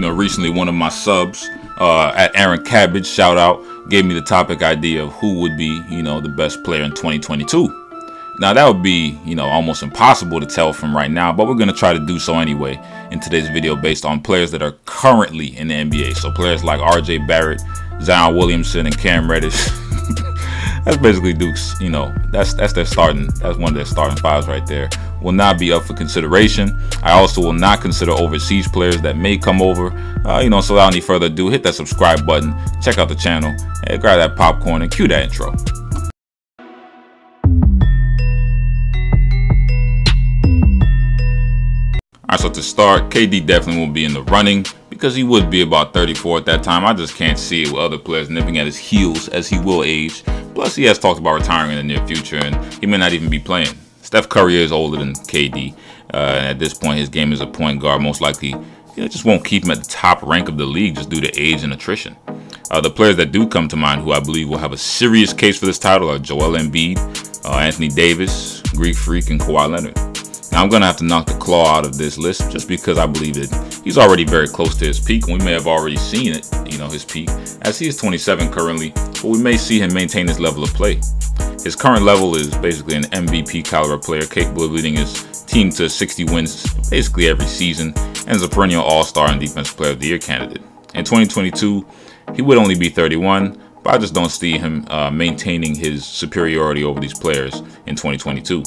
recently one of my subs at Aaron Cabbage, shout out, gave me the topic idea of who would be, the best player in 2022. Now that would be, almost impossible to tell from right now, but we're going to try to do so anyway in today's video based on players that are currently in the NBA. So players like RJ Barrett, Zion Williamson, and Cam Reddish. That's basically Duke's, that's one of their starting fives right there. Will not be up for consideration. I also will not consider overseas players that may come over. So without any further ado, hit that subscribe button, check out the channel, and grab that popcorn and cue that intro. Alright, so to start, KD definitely will be in the running because he would be about 34 at that time. I just can't see it with other players nipping at his heels as he will age. Plus, he has talked about retiring in the near future and he may not even be playing. Steph Curry is older than KD. And at this point, his game as a point guard most likely just won't keep him at the top rank of the league just due to age and attrition. The players that do come to mind who I believe will have a serious case for this title are Joel Embiid, Anthony Davis, Greek Freak, and Kawhi Leonard. Now, I'm going to have to knock the claw out of this list just because I believe that he's already very close to his peak, and we may have already seen it, his peak, as he is 27 currently, but we may see him maintain his level of play. His current level is basically an MVP caliber player capable of leading his team to 60 wins basically every season, and is a perennial all-star and defensive player of the year candidate. In 2022, he would only be 31, but I just don't see him maintaining his superiority over these players in 2022.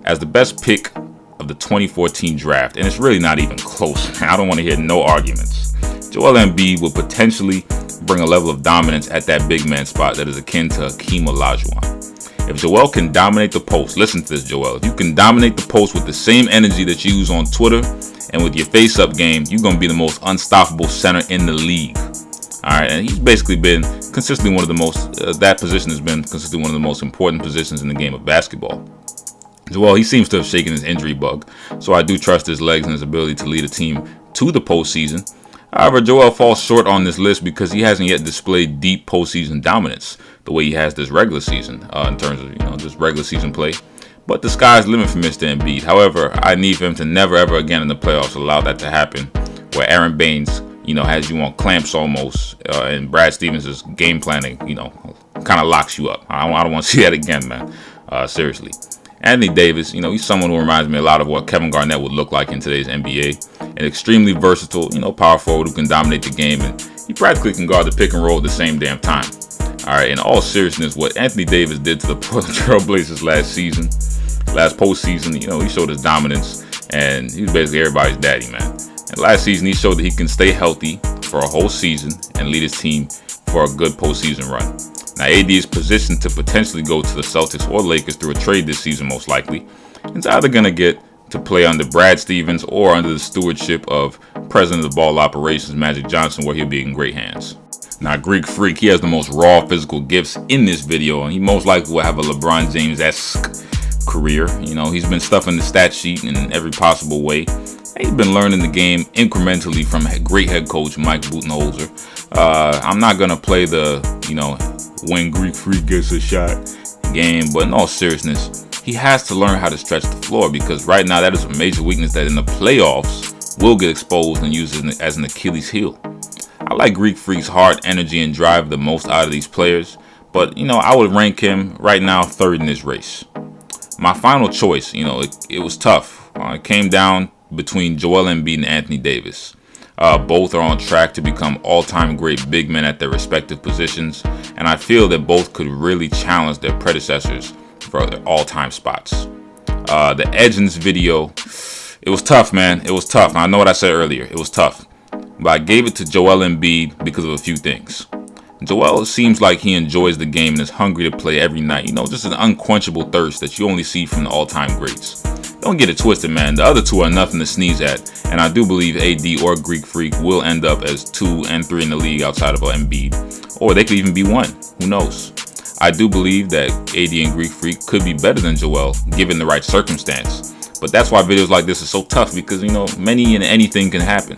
As the best pick of the 2014 draft, and it's really not even close. I don't want to hear no arguments. Joel Embiid will potentially bring a level of dominance at that big man spot that is akin to Hakeem Olajuwon. If Joel can dominate the post, listen to this, Joel. If you can dominate the post with the same energy that you use on Twitter and with your face-up game, you're going to be the most unstoppable center in the league. All right, and he's basically been consistently one of the most, that position has been consistently one of the most important positions in the game of basketball. Well, he seems to have shaken his injury bug, so I do trust his legs and his ability to lead a team to the postseason. However, Joel falls short on this list because he hasn't yet displayed deep postseason dominance the way he has this regular season in terms of just regular season play. But the sky's the limit for Mr. Embiid. However, I need for him to never ever again in the playoffs allow that to happen, where Aaron Baines has you on clamps almost, and Brad Stevens' game planning kind of locks you up. I don't want to see that again, man. Seriously. Anthony Davis, he's someone who reminds me a lot of what Kevin Garnett would look like in today's NBA. An extremely versatile, power forward who can dominate the game, and he practically can guard the pick and roll at the same damn time. All right, in all seriousness, what Anthony Davis did to the Portland Trail Blazers last postseason, he showed his dominance, and he was basically everybody's daddy, man. And last season, he showed that he can stay healthy for a whole season and lead his team for a good postseason run. Now, AD is positioned to potentially go to the Celtics or Lakers through a trade this season, most likely. He's either going to get to play under Brad Stevens or under the stewardship of President of Ball Operations, Magic Johnson, where he'll be in great hands. Now, Greek Freak, he has the most raw physical gifts in this video, and he most likely will have a LeBron James-esque career. He's been stuffing the stat sheet in every possible way. He's been learning the game incrementally from great head coach Mike Budenholzer. I'm not going to play the, when Greek Freak gets a shot game, but in all seriousness, he has to learn how to stretch the floor because right now that is a major weakness that in the playoffs will get exposed and used as an Achilles heel. I like Greek Freak's heart, energy, and drive the most out of these players, but I would rank him right now third in this race. My final choice, it was tough. It came down between Joel Embiid and Anthony Davis. Both are on track to become all-time great big men at their respective positions, and I feel that both could really challenge their predecessors for their all-time spots. The edge in this video, it was tough, man. It was tough. I know what I said earlier. It was tough. But I gave it to Joel Embiid because of a few things. Joel seems like he enjoys the game and is hungry to play every night. Just an unquenchable thirst that you only see from the all-time greats. Don't get it twisted, man. The other two are nothing to sneeze at, and I do believe AD or Greek Freak will end up as 2 and 3 in the league outside of Embiid, or they could even be 1. Who knows? I do believe that AD and Greek Freak could be better than Joel, given the right circumstance. But that's why videos like this are so tough because, many and anything can happen.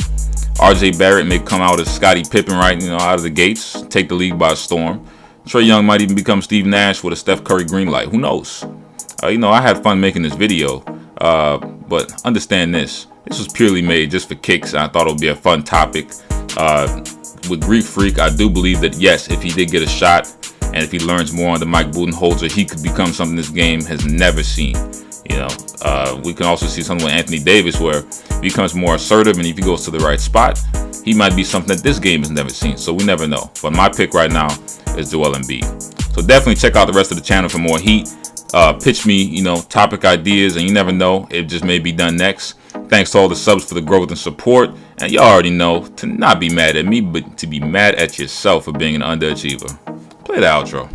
RJ Barrett may come out as Scottie Pippen out of the gates, take the league by storm. Trae Young might even become Steve Nash with a Steph Curry green light. Who knows? I had fun making this video, but but understand this. This was purely made just for kicks. I thought it would be a fun topic. With Greek Freak, I do believe that yes, if he did get a shot, and if he learns more on the Mike Budenholzer, he could become something this game has never seen. You know, we can also see something with Anthony Davis where he becomes more assertive, and if he goes to the right spot, he might be something that this game has never seen. So we never know. But my pick right now is Joel Embiid. So definitely check out the rest of the channel for more heat. Pitch me, you know, topic ideas, and you never know, it just may be done next. Thanks to all the subs for the growth and support. And y'all already know to not be mad at me, but to be mad at yourself for being an underachiever. Play the outro.